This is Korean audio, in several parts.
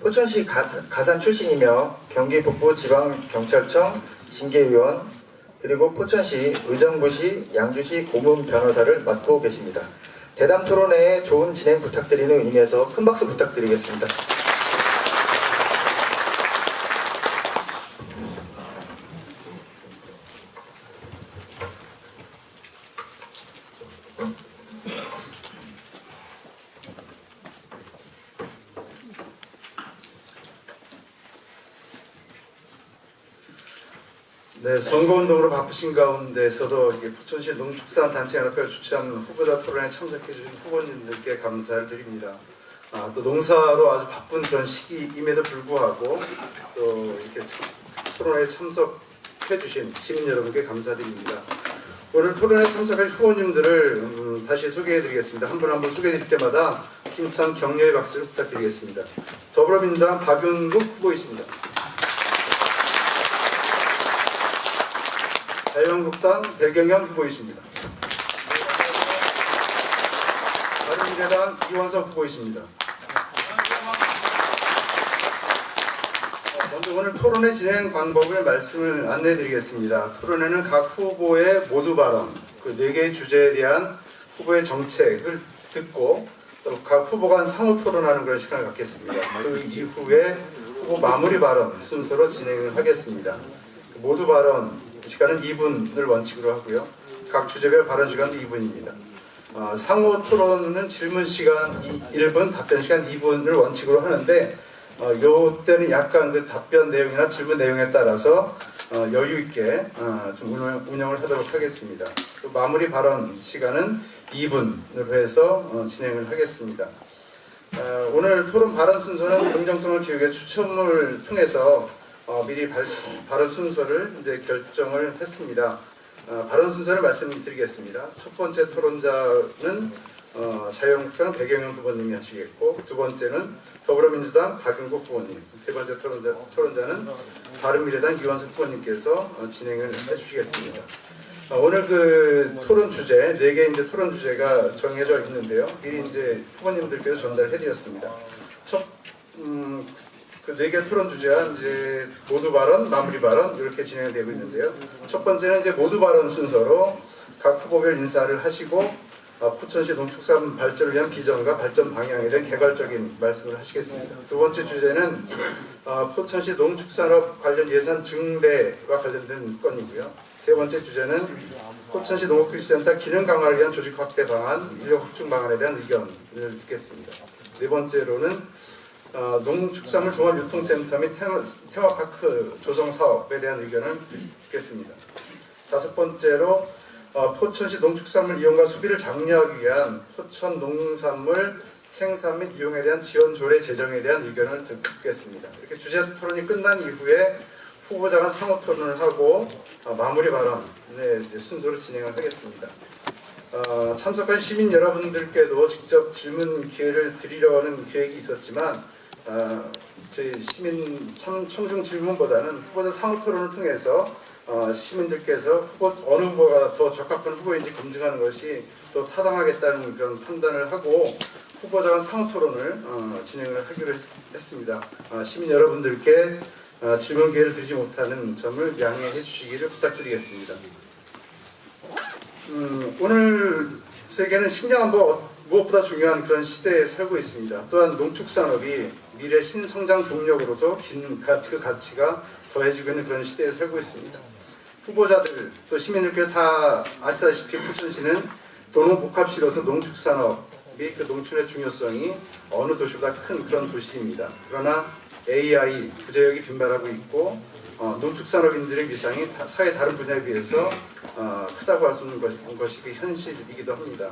포천시 가산 출신이며 경기 북부지방경찰청 징계위원 그리고 포천시 의정부시 양주시 고문 변호사를 맡고 계십니다. 대담 토론회의 좋은 진행 부탁드리는 의미에서 큰 박수 부탁드리겠습니다. 네, 선거운동으로 바쁘신 가운데서도 포천시 농축산단체연합회가 주최한 후보자 토론에 참석해주신 후보님들께 감사를 드립니다. 또 농사로 아주 바쁜 그런 시기임에도 불구하고 또 이렇게 토론에 참석해주신 시민 여러분께 감사드립니다. 오늘 토론에 참석하신 후보님들을 다시 소개해드리겠습니다. 한 분 한 분 소개해드릴 때마다 힘찬 격려의 박수를 부탁드리겠습니다. 더불어민주당 박윤국 후보이십니다. 자유한국당 배경현 후보이십니다. 바른미래당 이원석 후보이십니다. 먼저 오늘 토론회 진행 방법을 말씀을 안내해드리겠습니다. 토론회는 각 후보의 모두 발언, 그 4개의 주제에 대한 후보의 정책을 듣고 또 각 후보 간 상호 토론하는 그런 시간을 갖겠습니다. 그 이후에 후보 마무리 발언 순서로 진행을 하겠습니다. 모두 발언 시간은 2분을 원칙으로 하고요. 각 주제별 발언 시간도 2분입니다. 상호 토론은 질문 시간 1분, 답변 시간 2분을 원칙으로 하는데 요때는 약간 그 답변 내용이나 질문 내용에 따라서 여유 있게 좀 운영을 하도록 하겠습니다. 또 마무리 발언 시간은 2분으로 해서 진행을 하겠습니다. 오늘 토론 발언 순서는 공정성을 기울여 추첨을 통해서 미리 발언 순서를 이제 결정을 했습니다. 발언 순서를 말씀드리겠습니다. 첫 번째 토론자는 자유한국당 배경현 후보님이 하시겠고, 두 번째는 더불어민주당 박윤국 후보님, 세 번째 토론자는 바른미래당 이원석 후보님께서 진행을 해주시겠습니다. 오늘 그 토론 주제 4개 이제 토론 주제가 정해져 있는데요. 미리 이제 후보님들께서 전달해드렸습니다. 그 4개 토론 주제와 이제 모두 발언, 마무리 발언 이렇게 진행되고 있는데요. 첫 번째는 이제 모두 발언 순서로 각 후보별 인사를 하시고 포천시 농축산 발전을 위한 비전과 발전 방향에 대한 개괄적인 말씀을 하시겠습니다. 두 번째 주제는 포천시 농축산업 관련 예산 증대와 관련된 건이고요. 세 번째 주제는 포천시 농업기술센터 기능 강화를 위한 조직 확대 방안, 인력 확충 방안에 대한 의견을 듣겠습니다. 네 번째로는 농축산물 종합유통센터 및 테마파크 조성 사업에 대한 의견을 듣겠습니다. 다섯 번째로 포천시 농축산물 이용과 수비를 장려하기 위한 포천 농산물 생산 및 이용에 대한 지원 조례 제정에 대한 의견을 듣겠습니다. 이렇게 주제 토론이 끝난 이후에 후보자 간 상호 토론을 하고 마무리 발언의 순서로 진행을 하겠습니다. 참석한 시민 여러분들께도 직접 질문 기회를 드리려는 계획이 있었지만 저희 시민 청중 질문보다는 후보자 상호 토론을 통해서 시민들께서 어느 후보가 더 적합한 후보인지 검증하는 것이 더 타당하겠다는 그런 판단을 하고 후보자 간 상호 토론을 진행을 하기로 했습니다. 시민 여러분들께 질문 기회를 드리지 못하는 점을 양해해 주시기를 부탁드리겠습니다. 오늘 세계는 식량은 무엇보다 중요한 그런 시대에 살고 있습니다. 또한 농축산업이 미래 신성장 동력으로서 그 가치가 더해지고 있는 그런 시대에 살고 있습니다. 후보자들 또 시민들께서 다 아시다시피 포천시는 도농복합시로서 농축산업이 그 농촌의 중요성이 어느 도시보다 큰 그런 도시입니다. 그러나 AI 부재역이 빈발하고 있고 농축산업인들의 위상이 사회 다른 분야에 비해서 크다고 할 수 있는 것이 그 현실이기도 합니다.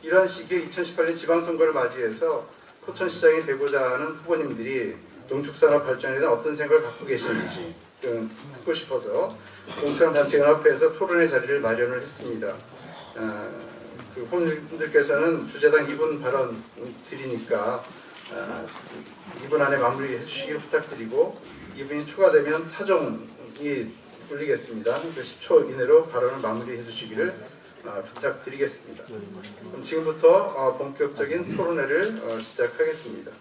이러한 시기에 2018년 지방선거를 맞이해서 포천시장이 되고자 하는 후보님들이 농축산업 발전에 대한 어떤 생각을 갖고 계시는지 듣고 싶어서 농축산단체연합회에서 토론회 자리를 마련을 했습니다. 그 후보님들께서는 주제당 2분 발언 드리니까 2분 안에 마무리해 주시기를 부탁드리고 2분이 초과되면 타종이 올리겠습니다. 10초 이내로 발언을 마무리해 주시기를 부탁드리겠습니다. 그럼 지금부터 본격적인 토론회를 시작하겠습니다.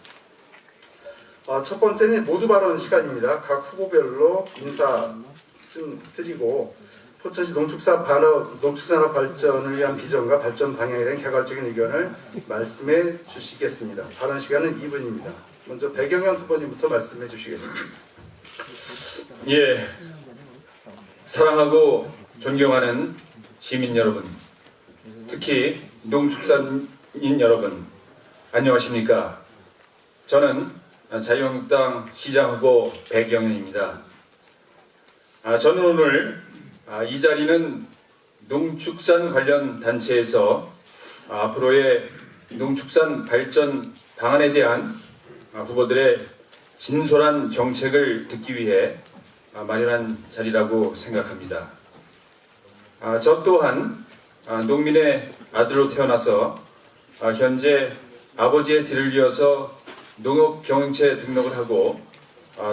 첫 번째는 모두 발언 시간입니다. 각 후보별로 인사 좀 드리고 포천시 농축산업 발전을 위한 비전과 발전 방향에 대한 개괄적인 의견을 말씀해 주시겠습니다. 발언 시간은 2분입니다. 먼저 배경현 후보님부터 말씀해 주시겠습니다. 예, 사랑하고 존경하는 시민 여러분, 특히 농축산인 여러분, 안녕하십니까? 저는 자유한국당 시장 후보 배경현입니다. 저는 오늘 이 자리는 농축산 관련 단체에서 앞으로의 농축산 발전 방안에 대한 후보들의 진솔한 정책을 듣기 위해 마련한 자리라고 생각합니다. 저 또한 농민의 아들로 태어나서 현재 아버지의 뒤를 이어서 농업경영체 등록을 하고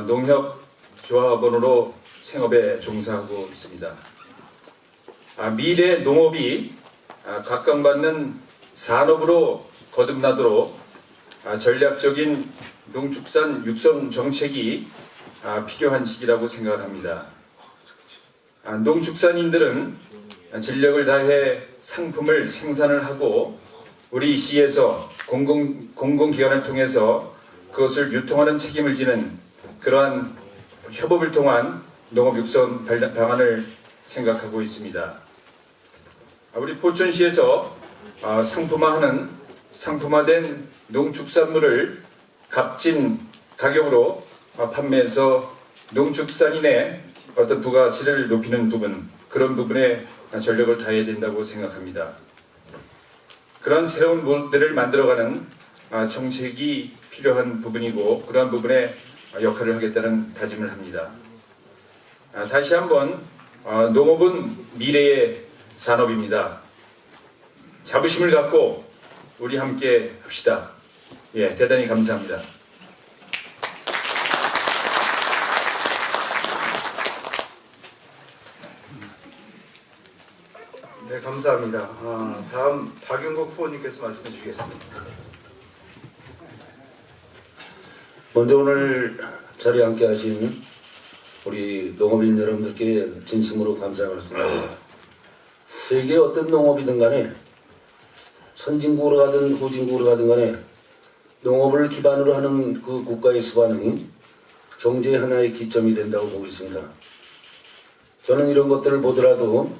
농협조합원으로 생업에 종사하고 있습니다. 미래 농업이 각광받는 산업으로 거듭나도록 전략적인 농축산 육성 정책이 필요한 시기라고 생각합니다. 농축산인들은 진력을 다해 상품을 생산을 하고 우리 시에서 공공기관을 통해서 그것을 유통하는 책임을 지는 그러한 협업을 통한 농업 육성 방안을 생각하고 있습니다. 우리 포천시에서 상품화된 농축산물을 값진 가격으로 판매해서 농축산인의 어떤 부가치를 높이는 부분, 그런 부분에 전력을 다해야 된다고 생각합니다. 그런 새로운 모델을 만들어가는 정책이 필요한 부분이고 그러한 부분에 역할을 하겠다는 다짐을 합니다. 다시 한번 농업은 미래의 산업입니다. 자부심을 갖고 우리 함께 합시다. 예, 대단히 감사합니다. 네, 감사합니다. 다음 박윤국 후보님께서 말씀해 주시겠습니다. 먼저 오늘 자리에 함께 하신 우리 농업인 여러분들께 진심으로 감사의 말씀드립니다. 세계 어떤 농업이든 간에 선진국으로 가든 후진국으로 가든 간에 농업을 기반으로 하는 그 국가의 수반이 경제의 하나의 기점이 된다고 보고 있습니다. 저는 이런 것들을 보더라도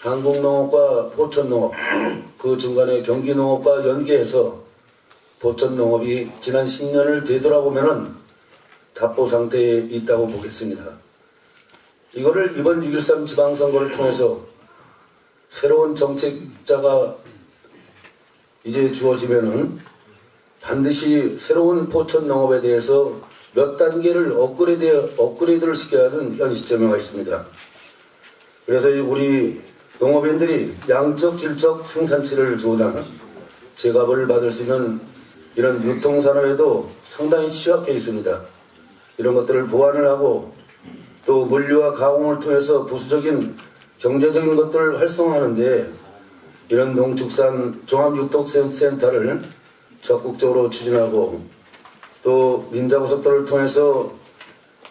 한국농업과 포천농업, 그 중간에 경기농업과 연계해서 포천농업이 지난 10년을 되돌아보면은 답보 상태에 있다고 보겠습니다. 이거를 이번 6.13 지방선거를 통해서 새로운 정책자가 이제 주어지면은 반드시 새로운 포천농업에 대해서 몇 단계를 업그레이드를 시켜야 하는 현 시점에 와 있습니다. 그래서 우리 농업인들이 양적, 질적 생산치를 좋은 제값을 받을 수 있는 이런 유통산업에도 상당히 취약해 있습니다. 이런 것들을 보완을 하고 또 물류와 가공을 통해서 부수적인 경제적인 것들을 활성화하는데 이런 농축산 종합유통센터를 적극적으로 추진하고 또 민자고속도로를 통해서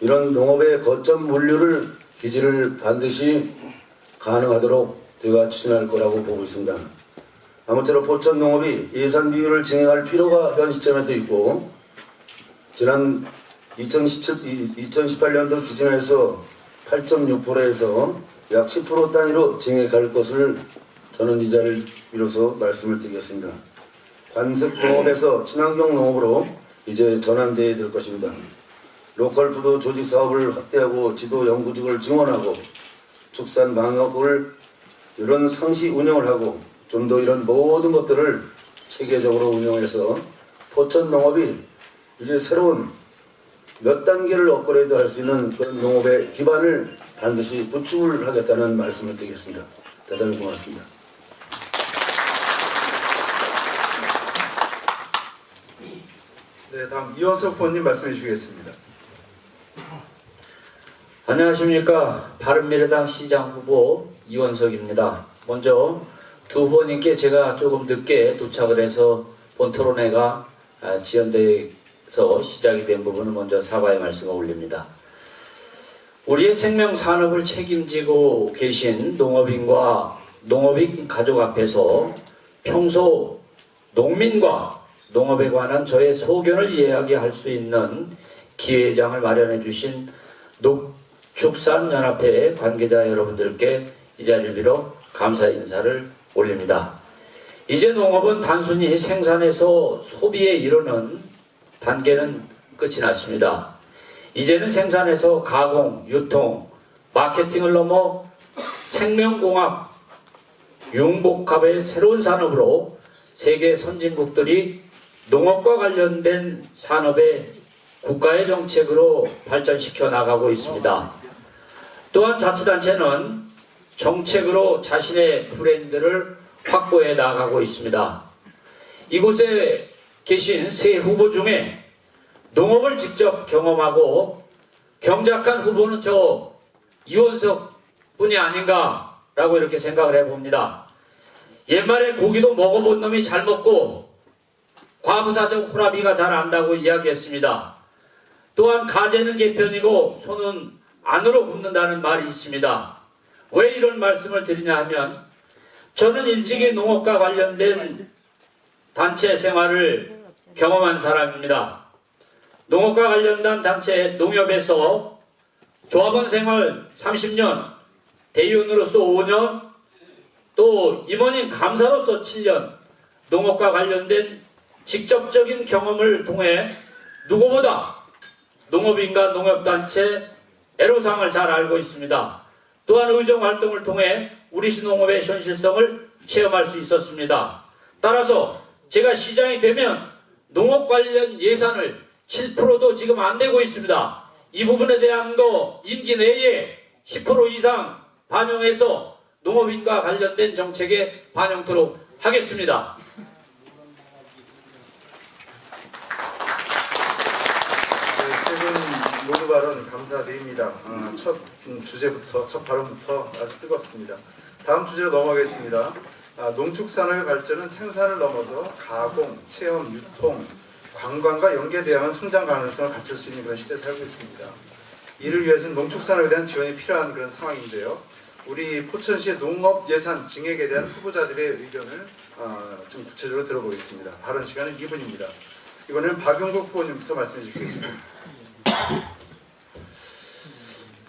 이런 농업의 거점 물류를 기지를 반드시 가능하도록 제가 추진할 거라고 보고 있습니다. 아무쪼록 포천 농업이 예산 비율을 증액할 필요가 현 시점에도 있고 지난 2018년도 기준에서 8.6%에서 약 10% 단위로 증액할 것을 저는 이 자리를 빌어서 말씀을 드리겠습니다. 관습 농업에서 친환경 농업으로 이제 전환되어야 될 것입니다. 로컬 푸드 조직 사업을 확대하고 지도 연구직을 증원하고 축산 방역을 이런 상시 운영을 하고 좀 더 이런 모든 것들을 체계적으로 운영해서 포천 농업이 이제 새로운 몇 단계를 업그레이드 할 수 있는 그런 농업의 기반을 반드시 구축을 하겠다는 말씀을 드리겠습니다. 대단히 고맙습니다. 네, 다음 이원석 후보님 말씀해 주시겠습니다. 안녕하십니까. 바른미래당 시장 후보 이원석입니다. 먼저 두 후보님께 제가 조금 늦게 도착을 해서 본 토론회가 지연되어 관련해서 시작이 된 부분을 먼저 사과의 말씀을 올립니다. 우리의 생명 산업을 책임지고 계신 농업인과 농업인 가족 앞에서 평소 농민과 농업에 관한 저의 소견을 이야기할 수 있는 기회장을 마련해 주신 농축산연합회 관계자 여러분들께 이 자리를 빌어 감사 인사를 올립니다. 이제 농업은 단순히 생산에서 소비에 이르는 단계는 끝이 났습니다. 이제는 생산에서 가공, 유통, 마케팅을 넘어 생명공학, 융복합의 새로운 산업으로 세계 선진국들이 농업과 관련된 산업에 국가의 정책으로 발전시켜 나가고 있습니다. 또한 자치단체는 정책으로 자신의 브랜드를 확보해 나가고 있습니다. 이곳에 계신 세 후보 중에 농업을 직접 경험하고 경작한 후보는 저 이원석 뿐이 아닌가라고 이렇게 생각을 해봅니다. 옛말에 고기도 먹어본 놈이 잘 먹고 과부사적 호라비가 잘 안다고 이야기했습니다. 또한 가재는 개편이고 소는 안으로 굽는다는 말이 있습니다. 왜 이런 말씀을 드리냐 하면 저는 일찍이 농업과 관련된 단체 생활을 경험한 사람입니다. 농업과 관련된 단체 농협에서 조합원 생활 30년, 대의원으로서 5년, 또 임원인 감사로서 7년, 농업과 관련된 직접적인 경험을 통해 누구보다 농업인과 농업단체 애로사항을 잘 알고 있습니다. 또한 의정활동을 통해 우리 시농업의 현실성을 체험할 수 있었습니다. 따라서 제가 시장이 되면 농업 관련 예산을 7%도 지금 안 되고 있습니다. 이 부분에 대한 거 임기 내에 10% 이상 반영해서 농업인과 관련된 정책에 반영토록 하겠습니다. 세 분 모두 발언 감사드립니다. 첫 주제부터, 첫 발언부터 아주 뜨겁습니다. 다음 주제로 넘어가겠습니다. 농축산업의 발전은 생산을 넘어서 가공, 체험, 유통, 관광과 연계되어야만 성장 가능성을 갖출 수 있는 그런 시대에 살고 있습니다. 이를 위해서는 농축산업에 대한 지원이 필요한 그런 상황인데요. 우리 포천시의 농업 예산 증액에 대한 후보자들의 의견을 좀 구체적으로 들어보겠습니다. 발언 시간은 2분입니다. 이번에는 박용국 후보님부터 말씀해 주시겠습니다.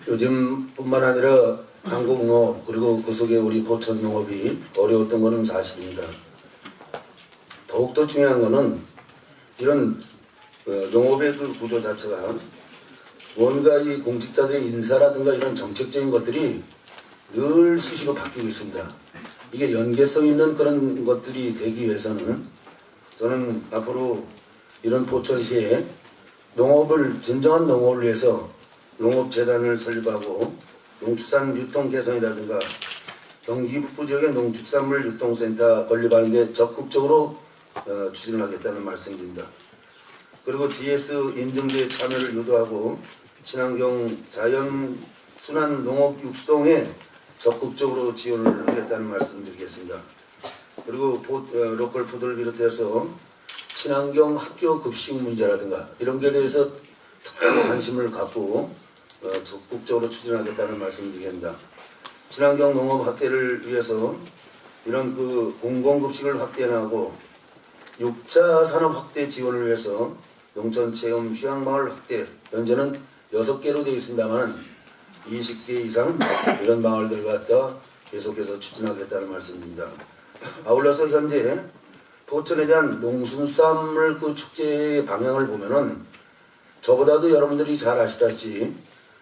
요즘뿐만 아니라 한국 농업 그리고 그 속에 우리 포천 농업이 어려웠던 것은 사실입니다. 더욱더 중요한 것은 이런 농업의 그 구조 자체가 뭔가 이 공직자들의 인사라든가 이런 정책적인 것들이 늘 수시로 바뀌고 있습니다. 이게 연계성 있는 그런 것들이 되기 위해서는 저는 앞으로 이런 포천시에 농업을 진정한 농업을 위해서 농업재단을 설립하고 농축산 유통 개선이라든가 경기 북부 지역의 농축산물 유통센터 건립하는 데 적극적으로 추진을 하겠다는 말씀드립니다. 그리고 GS 인증제 참여를 유도하고 친환경 자연 순환 농업 육수동에 적극적으로 지원을 하겠다는 말씀드리겠습니다. 그리고 로컬 푸드를 비롯해서 친환경 학교 급식 문제라든가 이런 게 대해서 특별히 관심을 갖고 적극적으로 추진하겠다는 말씀드리겠습니다. 친환경 농업 확대를 위해서 이런 그 공공급식을 확대하고 6차 산업 확대 지원을 위해서 농촌체험 휴양마을 확대 현재는 6개로 되어 있습니다만 20개 이상 이런 마을들을 갖다 계속해서 추진하겠다는 말씀입니다. 아울러서 현재 포천에 대한 농수산물 그 축제의 방향을 보면은 저보다도 여러분들이 잘 아시다시피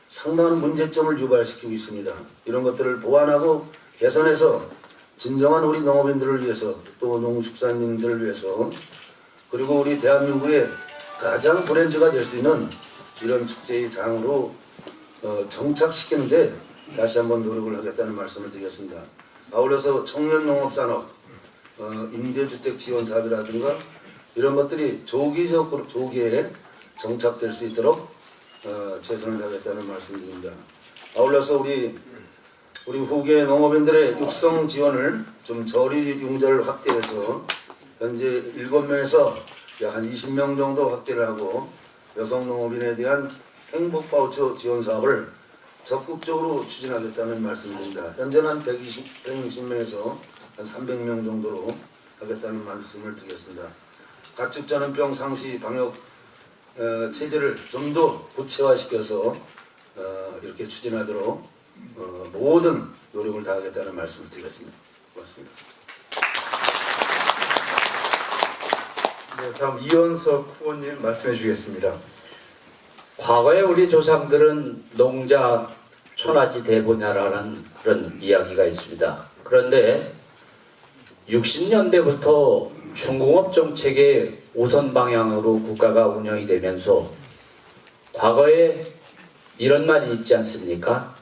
상당한 문제점을 유발시키고 있습니다. 이런 것들을 보완하고 개선해서 진정한 우리 농업인들을 위해서 또 농축산인들을 위해서 그리고 우리 대한민국의 가장 브랜드가 될 수 있는 이런 축제의 장으로 정착시키는데 다시 한번 노력을 하겠다는 말씀을 드리겠습니다. 아울러서 청년농업산업, 임대주택 지원 사업이라든가 이런 것들이 조기에 정착될 수 있도록 최선을 다하겠다는 말씀드립니다. 아울러서 우리 후계 농업인들의 육성 지원을 좀 저리 융자를 확대해서 현재 7명에서 약 한 20명 정도 확대를 하고 여성 농업인에 대한 행복 바우처 지원 사업을 적극적으로 추진하겠다는 말씀입니다. 현재는 한 160명에서 한 300명 정도로 하겠다는 말씀을 드리겠습니다. 가축 전염병 상시 방역 체제를 좀 더 구체화시켜서 이렇게 추진하도록 모든 노력을 다하겠다는 말씀을 드리겠습니다. 고맙습니다. 네, 다음 이원석 후보님 말씀해 주시겠습니다. 과거에 우리 조상들은 농자 천하지 대보냐라는 그런 이야기가 있습니다. 그런데 60년대부터 중공업 정책의 우선 방향으로 국가가 운영이 되면서 과거에 이런 말이 있지 않습니까?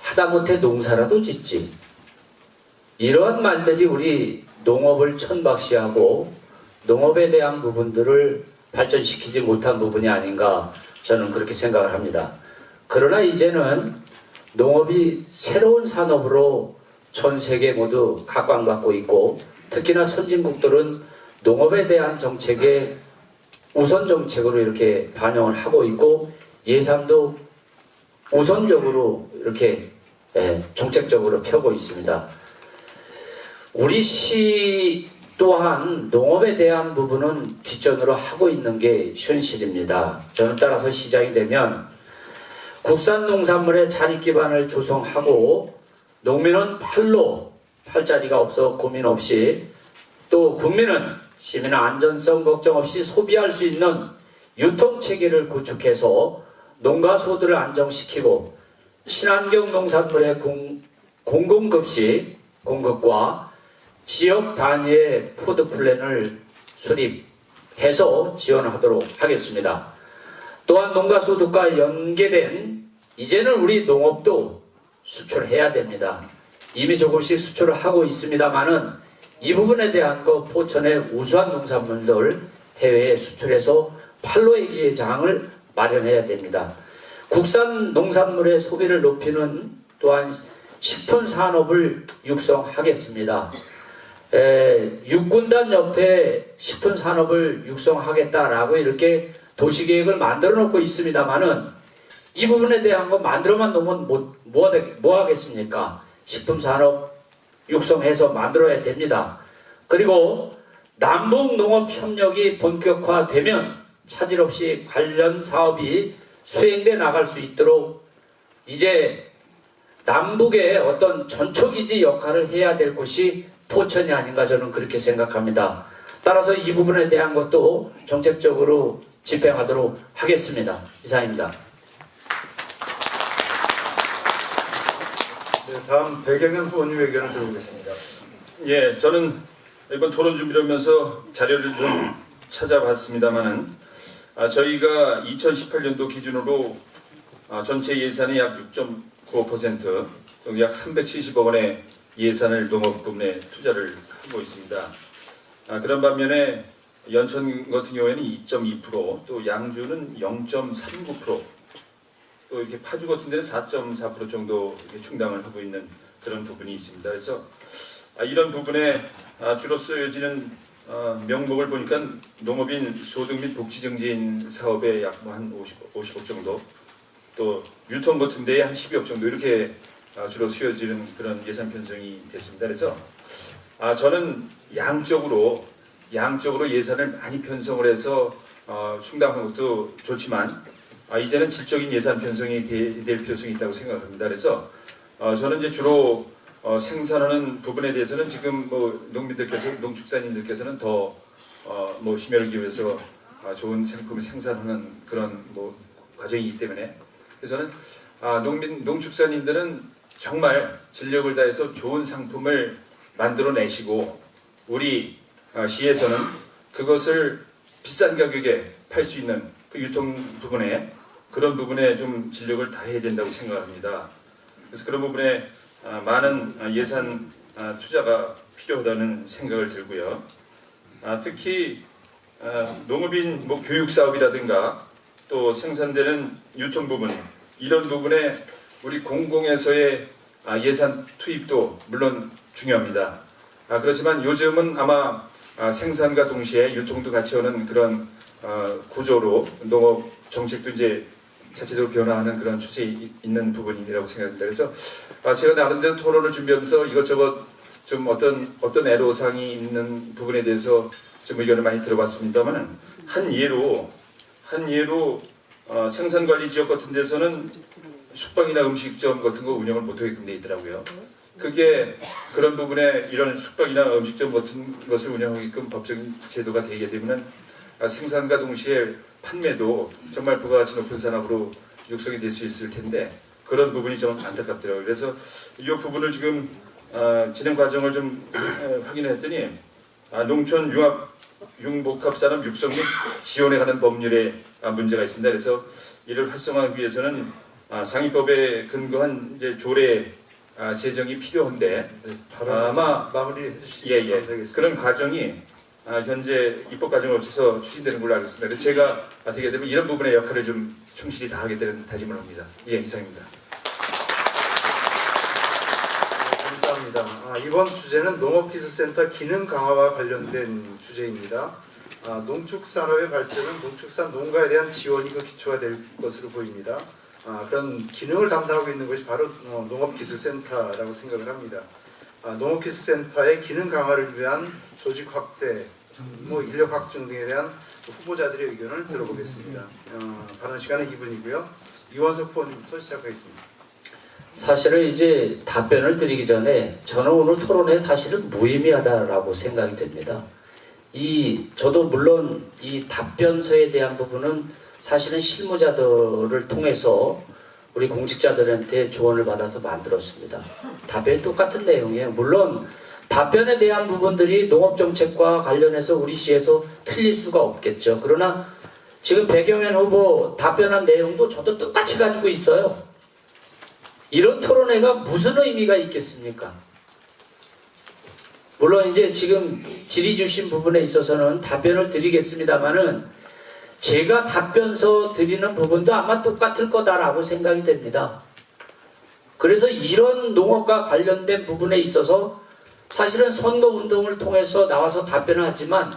하다못해 농사라도 짓지. 이러한 말들이 우리 농업을 천박시하고 농업에 대한 부분들을 발전시키지 못한 부분이 아닌가 저는 그렇게 생각을 합니다. 그러나 이제는 농업이 새로운 산업으로 전 세계 모두 각광받고 있고 특히나 선진국들은 농업에 대한 정책에 우선 정책으로 이렇게 반영을 하고 있고 예산도 우선적으로 이렇게 정책적으로 펴고 있습니다. 우리 시 또한 농업에 대한 부분은 뒷전으로 하고 있는 게 현실입니다. 저는 따라서 시장이 되면 국산 농산물의 자립 기반을 조성하고 농민은 팔자리가 없어 고민 없이 또 국민은 시민의 안전성 걱정 없이 소비할 수 있는 유통체계를 구축해서 농가소득을 안정시키고 친환경 농산물의 공공급식 공급과 지역 단위의 푸드 플랜을 수립해서 지원하도록 하겠습니다. 또한 농가소득과 연계된 이제는 우리 농업도 수출해야 됩니다. 이미 조금씩 수출을 하고 있습니다만은 이 부분에 대한 거 포천의 우수한 농산물들 해외에 수출해서 팔로의 기회 장을 마련해야 됩니다. 국산 농산물의 소비를 높이는 또한 식품 산업을 육성하겠습니다. 육군단 옆에 식품 산업을 육성하겠다라고 이렇게 도시계획을 만들어 놓고 있습니다만은 이 부분에 대한 거 만들어만 놓으면 뭐 하겠습니까? 식품 산업 육성해서 만들어야 됩니다. 그리고 남북 농업 협력이 본격화되면 차질 없이 관련 사업이 수행돼 나갈 수 있도록 이제 남북의 어떤 전초기지 역할을 해야 될 곳이 포천이 아닌가 저는 그렇게 생각합니다. 따라서 이 부분에 대한 것도 정책적으로 집행하도록 하겠습니다. 이상입니다. 네, 다음 백영현 후보님 의견을 들어보겠습니다. 예, 저는 이번 토론 준비를 하면서 자료를 좀 찾아봤습니다만은 저희가 2018년도 기준으로 전체 예산의 약 6.95%, 약 370억 원의 예산을 농업 부문에 투자를 하고 있습니다. 그런 반면에 연천 같은 경우에는 2.2%, 또 양주는 0.39%, 또 이렇게 파주 같은 데는 4.4% 정도 이렇게 충당을 하고 있는 그런 부분이 있습니다. 그래서 이런 부분에 주로 쓰여지는 명목을 보니까 농업인 소득 및 복지 증진 사업에 약 한 50억 정도, 또 유통 같은 데에 한 12억 정도 이렇게 주로 쓰여지는 그런 예산 편성이 됐습니다. 그래서 저는 양적으로 예산을 많이 편성을 해서 충당하는 것도 좋지만 이제는 질적인 예산 편성이 될 필요성이 있다고 생각합니다. 그래서 저는 이제 주로 생산하는 부분에 대해서는 지금 농축산인들께서는 더 심혈을 기울여서 좋은 상품을 생산하는 그런 과정이기 때문에 그래서 저는 농축산인들은 정말 진력을 다해서 좋은 상품을 만들어내시고 우리 시에서는 그것을 비싼 가격에 팔 수 있는 그 유통 부분에 그런 부분에 좀 진력을 다해야 된다고 생각합니다. 그래서 그런 부분에 많은 예산 투자가 필요하다는 생각을 들고요. 특히 농업인 교육 사업이라든가 또 생산되는 유통 부분 이런 부분에 우리 공공에서의 예산 투입도 물론 중요합니다. 그렇지만 요즘은 아마 생산과 동시에 유통도 같이 오는 그런 구조로 농업 정책도 이제 자체적으로 변화하는 그런 추세에 있는 부분이라고 생각합니다. 그래서 제가 나름대로 토론을 준비하면서 이것저것 좀 어떤 애로사항이 있는 부분에 대해서 좀 의견을 많이 들어봤습니다만 한 예로 생산관리 지역 같은 데서는 숙박이나 음식점 같은 거 운영을 못하게끔 돼 있더라고요. 그게 그런 부분에 이런 숙박이나 음식점 같은 것을 운영하게끔 법적인 제도가 되게 되면은 생산과 동시에 판매도 정말 부가가치 높은 산업으로 육성이 될 수 있을 텐데 그런 부분이 좀 안타깝더라고요. 그래서 이 부분을 지금 진행 과정을 좀 확인했더니 농촌 융복합산업 육성 및 지원에 관한 법률에 문제가 있습니다. 그래서 이를 활성화하기 위해서는 상위법에 근거한 이제 조례 제정이 필요한데 아마 마무리해 주시기 예. 감사하겠습니다. 그런 과정이 현재 입법 과정을 거쳐서 추진되는 걸로 알고 있습니다. 그래서 제가 어떻게 되면 이런 부분의 역할을 좀 충실히 다하게 되는 다짐을 합니다. 예, 이상입니다. 감사합니다. 이번 주제는 농업기술센터 기능 강화와 관련된 주제입니다. 농축산업의 발전은 농축산 농가에 대한 지원이 그 기초가 될 것으로 보입니다. 그런 기능을 담당하고 있는 것이 바로 농업기술센터라고 생각을 합니다. 농업기술센터의 기능 강화를 위한 조직 확대, 인력 확충 등에 대한 후보자들의 의견을 들어보겠습니다. 발언 시간은 2분이고요. 이원석 후보님부터 시작하겠습니다. 사실은 이제 답변을 드리기 전에 저는 오늘 토론회 사실은 무의미하다라고 생각이 됩니다. 저도 물론 이 답변서에 대한 부분은 사실은 실무자들을 통해서 우리 공직자들한테 조언을 받아서 만들었습니다. 답변이 똑같은 내용이에요. 물론 답변에 대한 부분들이 농업정책과 관련해서 우리 시에서 틀릴 수가 없겠죠. 그러나 지금 배경현 후보 답변한 내용도 저도 똑같이 가지고 있어요. 이런 토론회가 무슨 의미가 있겠습니까? 물론 이제 지금 질의 주신 부분에 있어서는 답변을 드리겠습니다만은 제가 답변서 드리는 부분도 아마 똑같을 거다라고 생각이 됩니다. 그래서 이런 농업과 관련된 부분에 있어서 사실은 선거운동을 통해서 나와서 답변을 하지만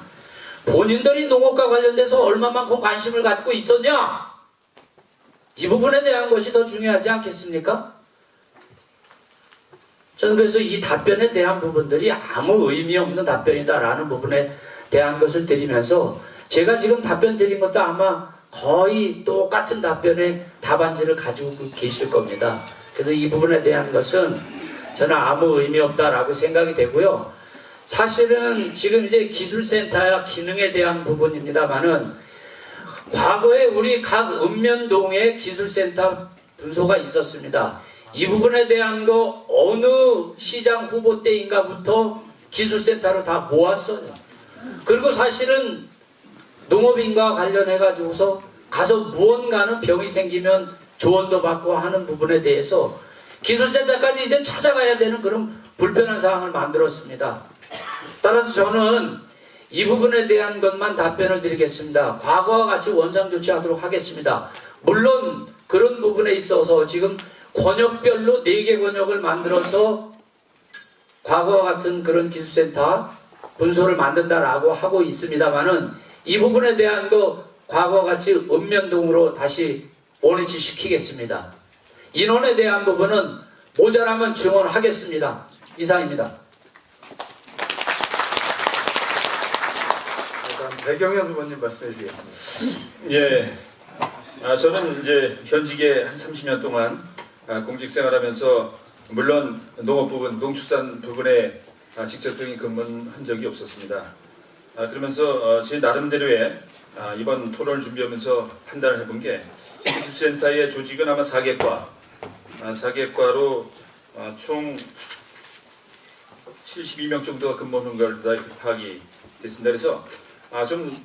본인들이 농업과 관련돼서 얼마만큼 관심을 갖고 있었냐? 이 부분에 대한 것이 더 중요하지 않겠습니까? 저는 그래서 이 답변에 대한 부분들이 아무 의미 없는 답변이다라는 부분에 대한 것을 드리면서 제가 지금 답변 드린 것도 아마 거의 똑같은 답변의 답안지를 가지고 계실 겁니다. 그래서 이 부분에 대한 것은 저는 아무 의미 없다라고 생각이 되고요. 사실은 지금 이제 기술센터와 기능에 대한 부분입니다만은 과거에 우리 각 읍면동에 기술센터 분소가 있었습니다. 이 부분에 대한 거 어느 시장 후보 때인가부터 기술센터로 다 모았어요. 그리고 사실은 농업인과 관련해 가지고서 가서 무언가는 병이 생기면 조언도 받고 하는 부분에 대해서 기술센터까지 이제 찾아가야 되는 그런 불편한 상황을 만들었습니다. 따라서 저는 이 부분에 대한 것만 답변을 드리겠습니다. 과거와 같이 원상 조치하도록 하겠습니다. 물론 그런 부분에 있어서 지금 권역별로 4개 권역을 만들어서 과거와 같은 그런 기술센터 분소를 만든다라고 하고 있습니다만은 이 부분에 대한 거 과거와 같이 읍면동으로 다시 원위치 시키겠습니다. 인원에 대한 부분은 모자라면 증언하겠습니다. 이상입니다. 배경현 후보님 말씀해 주시겠습니다. 예, 저는 이제 현직에 한 30년 동안 공직생활하면서 물론 농업 부분, 농축산 부분에 직접적인 근무는 한 적이 없었습니다. 그러면서 제 나름대로의 이번 토론을 준비하면서 판단을 해본 게 기술센터의 조직은 아마 4개과, 4개과로 총 72명 정도가 근무하는 걸 이렇게 파악이 됐습니다. 그래서 좀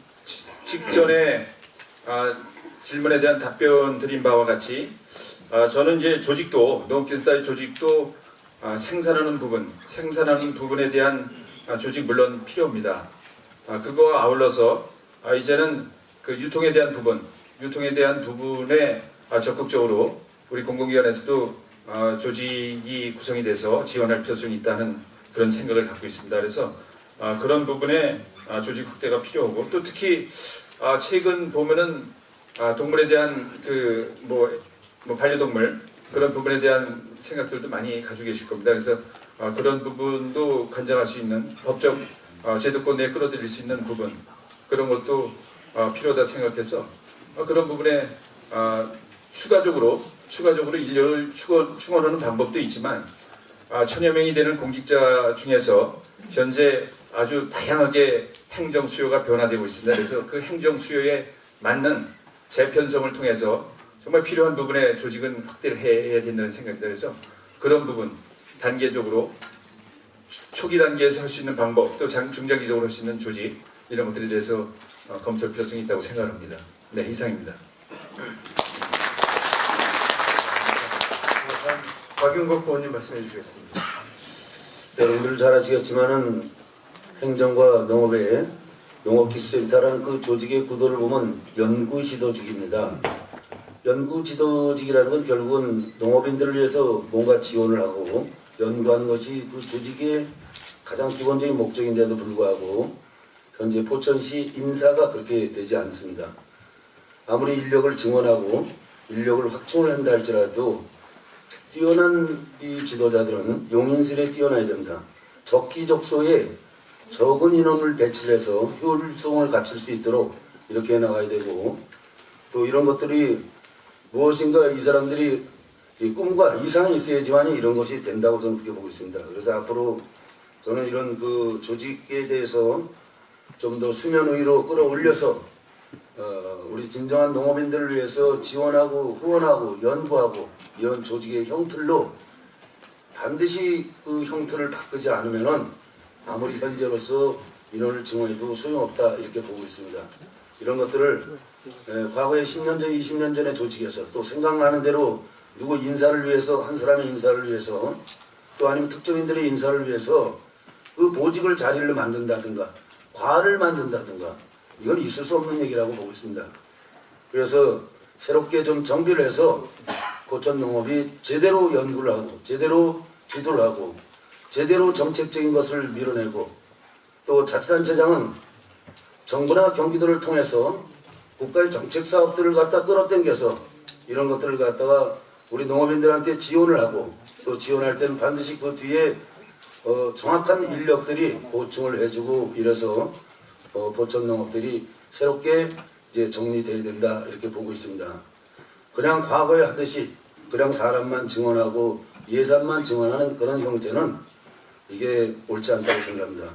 직전에 질문에 대한 답변 드린 바와 같이 저는 이제 조직도 농업기술센터의 조직도 생산하는 부분에 대한 조직 물론 필요합니다. 그거와 아울러서 이제는 그 유통에 대한 부분에 적극적으로 우리 공공기관에서도 조직이 구성이 돼서 지원할 필요성이 있다는 그런 생각을 갖고 있습니다. 그래서 그런 부분에 조직 확대가 필요하고 또 특히 최근 보면은 동물에 대한 반려동물 그런 부분에 대한 생각들도 많이 가지고 계실 겁니다. 그래서 그런 부분도 관장할 수 있는 법적 제도권 내에 끌어들일 수 있는 부분 그런 것도 필요하다 생각해서 그런 부분에 추가적으로 인력을 충원하는 방법도 있지만 천여 명이 되는 공직자 중에서 현재 아주 다양하게 행정 수요가 변화되고 있습니다. 그래서 그 행정 수요에 맞는 재편성을 통해서 정말 필요한 부분에 조직은 확대를 해야 된다는 생각입니다. 그래서 그런 부분 단계적으로 초기 단계에서 할 수 있는 방법 또 중장기적으로 할 수 있는 조직 이런 것들에 대해서 검토할 필요성이 있다고 생각합니다. 네, 이상입니다. 박윤국 의원님 말씀해 주시겠습니다. 여러분들 잘 아시겠지만은 행정과 농업의 농업기술센터라는 그 조직의 구도를 보면 연구지도직입니다. 연구지도직이라는 건 결국은 농업인들을 위해서 뭔가 지원을 하고 연구하는 것이 그 조직의 가장 기본적인 목적인데도 불구하고 현재 포천시 인사가 그렇게 되지 않습니다. 아무리 인력을 증원하고 인력을 확충을 한다 할지라도 뛰어난 이 지도자들은 용인술에 뛰어나야 됩니다. 적기적소에 적은 인원을 배치해서 효율성을 갖출 수 있도록 이렇게 나가야 되고 또 이런 것들이 무엇인가 이 사람들이 이 꿈과 이상이 있어야지만 이런 것이 된다고 저는 그렇게 보고 있습니다. 그래서 앞으로 저는 이런 그 조직에 대해서 좀 더 수면 위로 끌어올려서 우리 진정한 농업인들을 위해서 지원하고 후원하고 연구하고 이런 조직의 형틀로 반드시 그 형틀을 바꾸지 않으면은 아무리 현재로서 인원을 증원해도 소용없다 이렇게 보고 있습니다. 이런 것들을 과거에 10년 전, 20년 전의 조직에서 또 생각나는 대로 누구 인사를 위해서 한 사람의 인사를 위해서 또 아니면 특정인들의 인사를 위해서 그 보직을 자리를 만든다든가 과를 만든다든가 이건 있을 수 없는 얘기라고 보고 있습니다. 그래서 새롭게 좀 정비를 해서 포천농업이 제대로 연구를 하고 제대로 지도를 하고 제대로 정책적인 것을 밀어내고 또 자치단체장은 정부나 경기도를 통해서 국가의 정책 사업들을 갖다 끌어당겨서 이런 것들을 갖다가 우리 농업인들한테 지원을 하고 또 지원할 때는 반드시 그 뒤에 정확한 인력들이 보충을 해주고 이래서 포천 농업들이 새롭게 이제 정리돼야 된다 이렇게 보고 있습니다. 그냥 과거에 하듯이 그냥 사람만 증원하고 예산만 증원하는 그런 형태는 이게 옳지 않다고 생각합니다.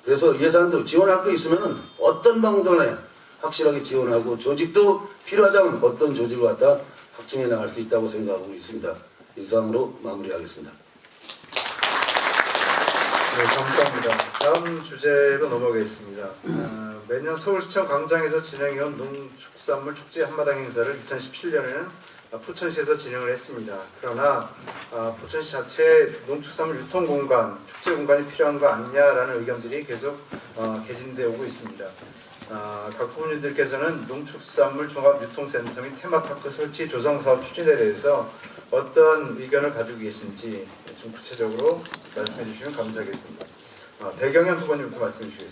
그래서 예산도 지원할 거 있으면 어떤 방법에 확실하게 지원하고 조직도 필요하자면 어떤 조직을 갖다 확충해 나갈 수 있다고 생각하고 있습니다. 이상으로 마무리하겠습니다. 네, 감사합니다. 다음 주제로 넘어가겠습니다. 매년 서울시청 광장에서 진행해온 농축산물 축제 한마당 행사를 2017년에는 포천시에서 진행을 했습니다. 그러나 포천시 자체 농축산물 유통공간, 축제 공간이 필요한 거 아니냐라는 의견들이 계속 개진되어 오고 있습니다. 각 후보님들께서는 농축산물 종합유통센터 및 테마파크 설치 조성사업 추진에 대해서 어떤 의견을 가지고 계신지 좀 구체적으로 말씀해 주시면 감사하겠습니다. 배경현 후보님부터 말씀해 주시겠습니다.